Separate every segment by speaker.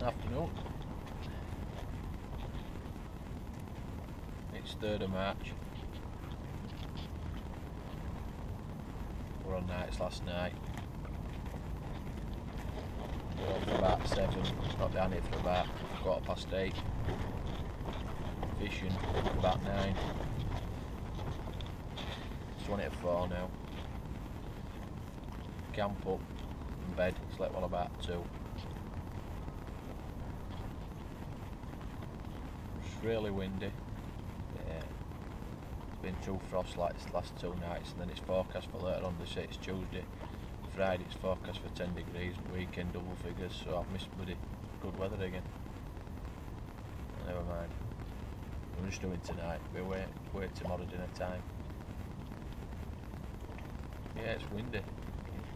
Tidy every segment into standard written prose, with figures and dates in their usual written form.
Speaker 1: Afternoon. It's 3rd of March. We're on nights last night. We're on for about 7, got down here for about 8:15. Fishing about 9. It's 20 to 4 now. Camp up in bed, slept well about 2. It's really windy. Yeah. It's been 2 frosts like this last 2 nights, and then it's forecast for later on. They say it's Tuesday. Friday it's forecast for 10 degrees, weekend double figures, so I've missed bloody good weather again. Never mind. I'm just doing tonight, we'll wait tomorrow dinner time. Yeah, it's windy.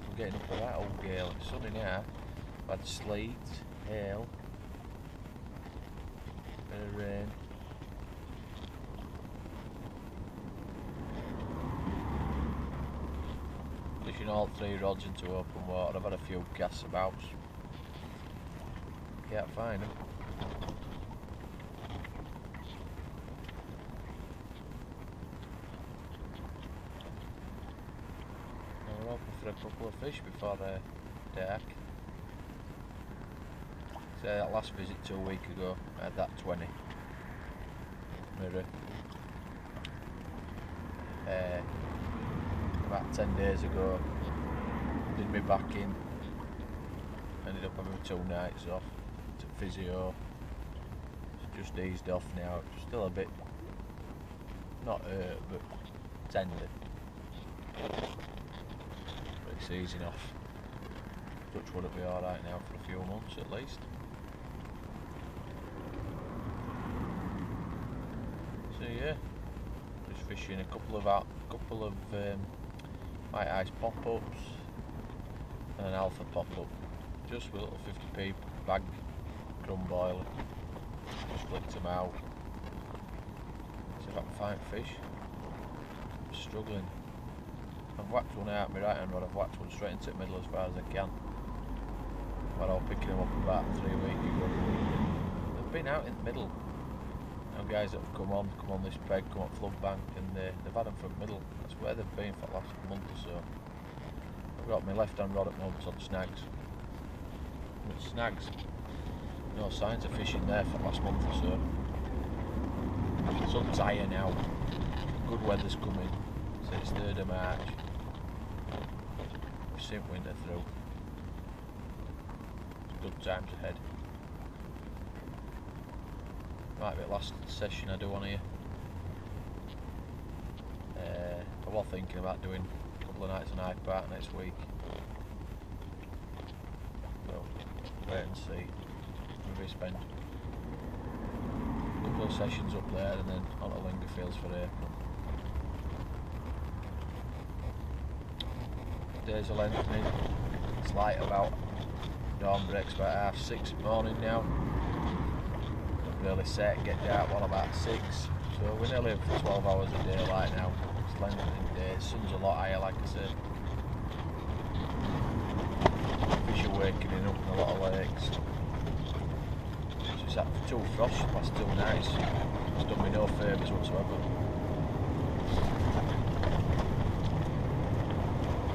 Speaker 1: I'm getting up for that old gale. It's sunny now. I've had sleet, hail, bit of rain. Fishing all 3 rods into open water. I've had a few casts about. Can't find them. We're hoping for a couple of fish before dark. So that last visit 2 weeks ago, I had that 20 mirror. About 10 days ago, did me back in. Ended up having 2 nights off. Took physio. It's just eased off now. It's still a bit, not hurt, but tender. But it's easing off. Touch wood, it'll be alright now for a few months at least. So yeah, just fishing a couple of white ice pop-ups and an alpha pop-up. Just with a little 50p bag crumb boiler. Just flicked them out. See if I can find fish. I'm struggling. I've whacked one out my right hand rod, I've whacked one straight into the middle as far as I can. But I was picking them up about 3 weeks ago. They've been out in the middle. Now guys that have come on this peg, come up flood bank, and they've had them from the middle. That's where they've been for the last month or so. I've got my left hand rod at the moment on snags. With snags, no signs of fishing there for the last month or so. Sun's higher now. Good weather's coming. So it's 3rd of March. We've seen winter through. Good times ahead. Might be the last session I do on here. I was thinking about doing a couple of nights on Hyde Park next week. Well, wait and see. Maybe spend a couple of sessions up there and then on to Lingerfields for April. Days are lengthening. It's light about. Dawn breaks about 6:30 in the morning now. Really set, get dark well about 6. So we're nearly for 12 hours of daylight now. It's lengthening day. Sun's a lot higher, like I said. Fish are wakening up in a lot of lakes. Just had 2 frosts the last 2 nights. It's done me no favours whatsoever.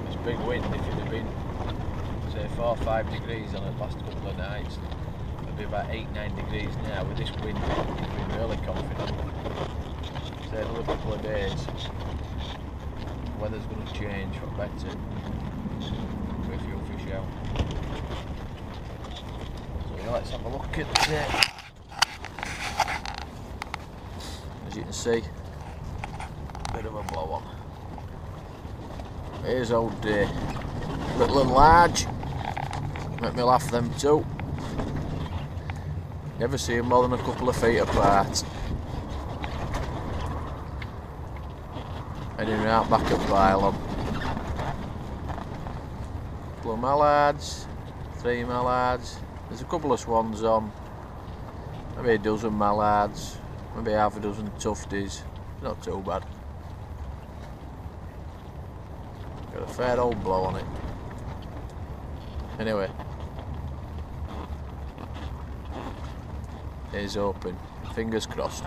Speaker 1: It's big wind. If it had been say 4 or 5 degrees on the last couple of nights, it'd be about 8-9 degrees now. With this wind, you'd be really confident. Say another couple of days, the weather's going to change for better. Get a few fish out. So yeah, let's have a look at it. As you can see, bit of a blow on. Here's old little and large. Make me laugh them too. Never see them more than a couple of feet apart. Heading right back at Bylon. Couple of mallards, 3 mallards. There's a couple of swans on. Maybe a dozen mallards. Maybe half a dozen tufties. Not too bad. Got a fair old blow on it. Anyway. is open. Fingers crossed.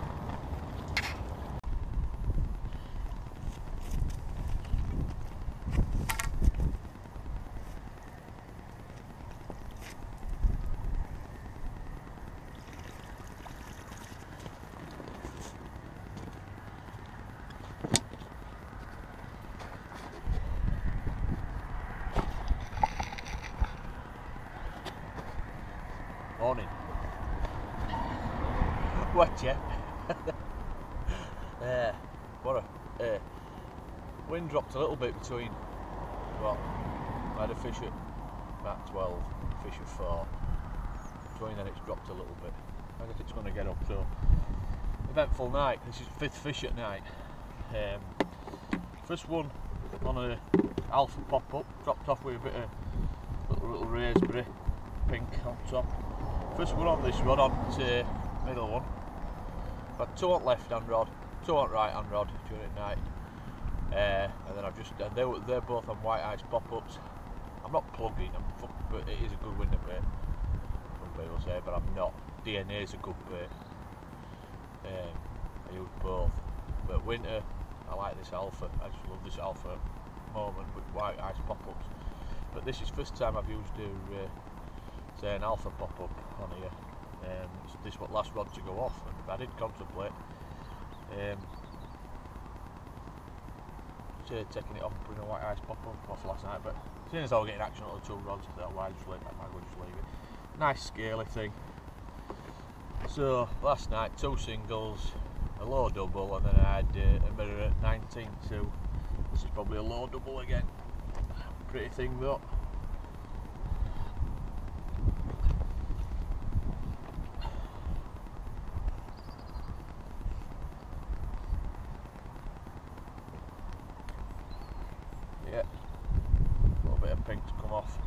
Speaker 2: Morning. What, yeah? What a wind dropped a little bit between, well, I had a fish at about 12, fish at 4. Between then it's dropped a little bit. I guess it's going to get up, so eventful night. This is 5th fish at night. First one on a alpha pop-up, dropped off with a bit of little raspberry pink on top. First one on this rod, on to middle one. But 2 on left hand rod, 2 on right hand rod during the night. And then I've just, they're both on white ice pop-ups. I'm not plugging, but it is a good winter bait. Some people say, but I'm not. DNA is a good bait. I use both. But winter, I like this alpha. I just love this alpha moment with white ice pop-ups. But this is first time I've used say an alpha pop-up on here. This was last rod to go off, and I did contemplate taking it off and putting a white ice pop-up off last night, but as soon as I was getting action on the 2 rods, I thought, why just leave it? I might just leave it. Nice scaly thing. So last night 2 singles, a low double, and then I had a mirror at 19.2. This is probably a low double again. Pretty thing though. Yeah, a little bit of pink to come off.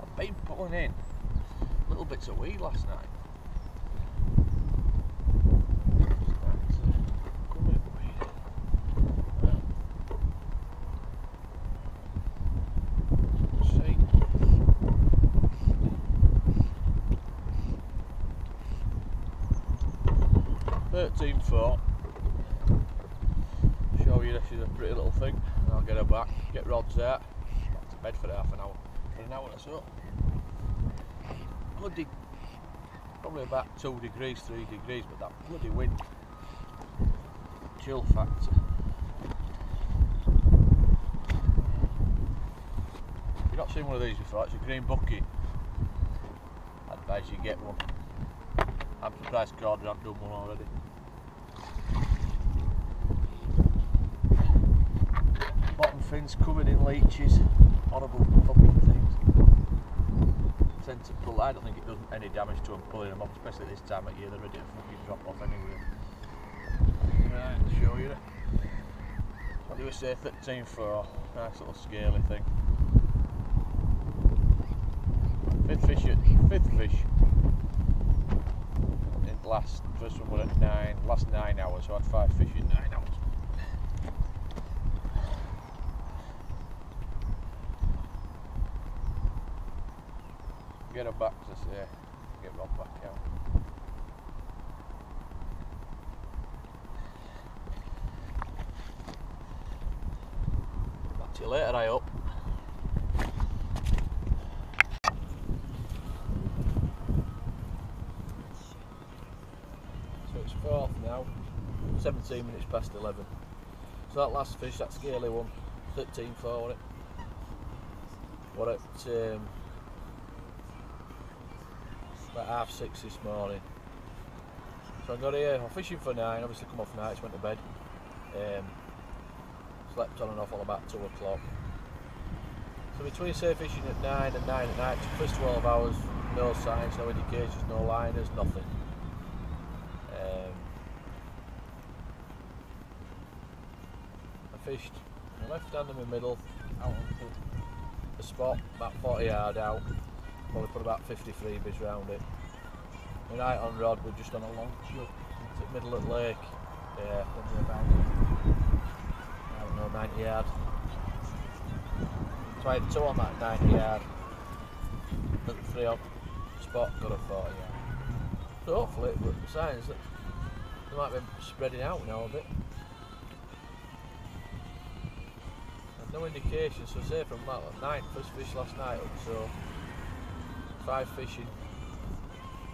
Speaker 2: I've been pulling in little bits of weed last night. $13.4. Show you this is a pretty little thing, and I'll get her back, get rods out, back to bed for half an hour, for an hour or so. Bloody, probably about 2 degrees, 3 degrees, but that bloody wind, chill factor. If you've not seen one of these before, it's a green bucket. I advise you get one. I'm surprised Carter hasn't done one already. Bottom fins covered in leeches, horrible fucking things. Tend to pull, I don't think it does any damage to them pulling them off, especially this time of year, they're ready to fucking drop off anyway. Right, I'll show you. What do we say, 13.4, nice little scaly thing. 5th fish. First one was at last 9 hours, so I had 5 fish in 9 hours. Get her back to say, get Rob back out. Back to you later, I hope. It's 4th now, 17 minutes past 11. So that last fish, that scaly one, 13.4 it. What at about 6:30 this morning. So I got here, I'm fishing for 9, obviously come off nights, went to bed. Slept on and off all about 2 o'clock. So between say fishing at 9 and 9 at night, first 12 hours, no signs, no indications, no liners, nothing. I fished my left hand in the middle, out onto the spot, about 40 yard out. Probably put about 50 freebies round it. My right on rod, we're just on a long shove.
Speaker 1: Is it middle of the lake? Yeah, probably about, I don't know, 90 yard. So I had 2 on that 90 yard. At the 3 on spot, got a 40 yard. So hopefully it was signs that they might be spreading out now a bit. No indication, so say from that 9 first fish last night up, so 5 fishing,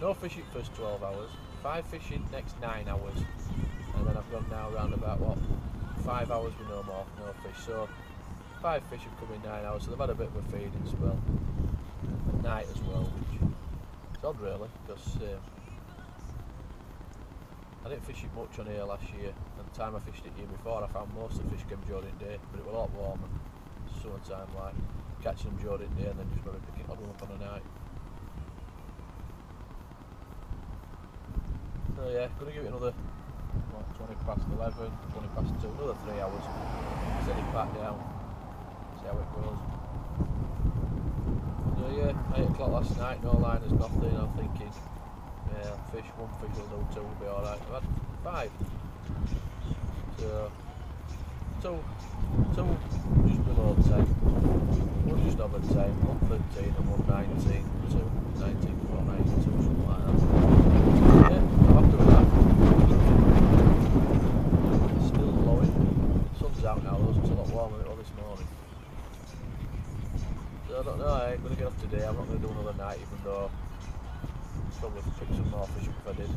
Speaker 1: no fishing first 12 hours, 5 fishing next 9 hours, and then I've gone now round about what, 5 hours with no fish, so 5 fish have come in 9 hours, so they've had a bit of a feeding spell at night as well, which is odd really, because I didn't fish it much on here last year. At the time I fished it year before, I found most of the fish came during the day, but it was a lot warmer. Summertime, like catching them during the day and then just maybe picking them up on a night. So yeah, gonna give it another what, 20 past 11, 20 past 2, another 3 hours. Send it back down, see how it goes. So yeah, 8 o'clock last night, no liners, nothing. I'm thinking, yeah, fish, 1 fish will do, 2 will be alright. I've had 5. So, 2 just below 10, 1 just over 10, 113 and 119, 2, 19, 492, something like that. Yeah, I'm happy with that. It's still blowing. The sun's out now, though, so it's a lot warmer than it was this morning. So I don't know, I ain't going to get off today. I'm not going to do another night, even though I'd probably pick some more fish up if I did.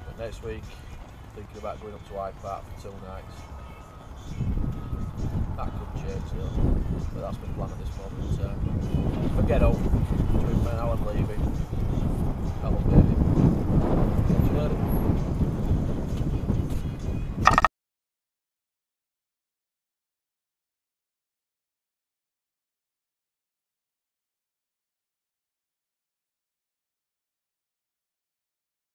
Speaker 1: But next week, thinking about going up to Hyde Park for 2 nights. That could change though, but that's my plan at this moment in time. If I get home between now and leaving, that'll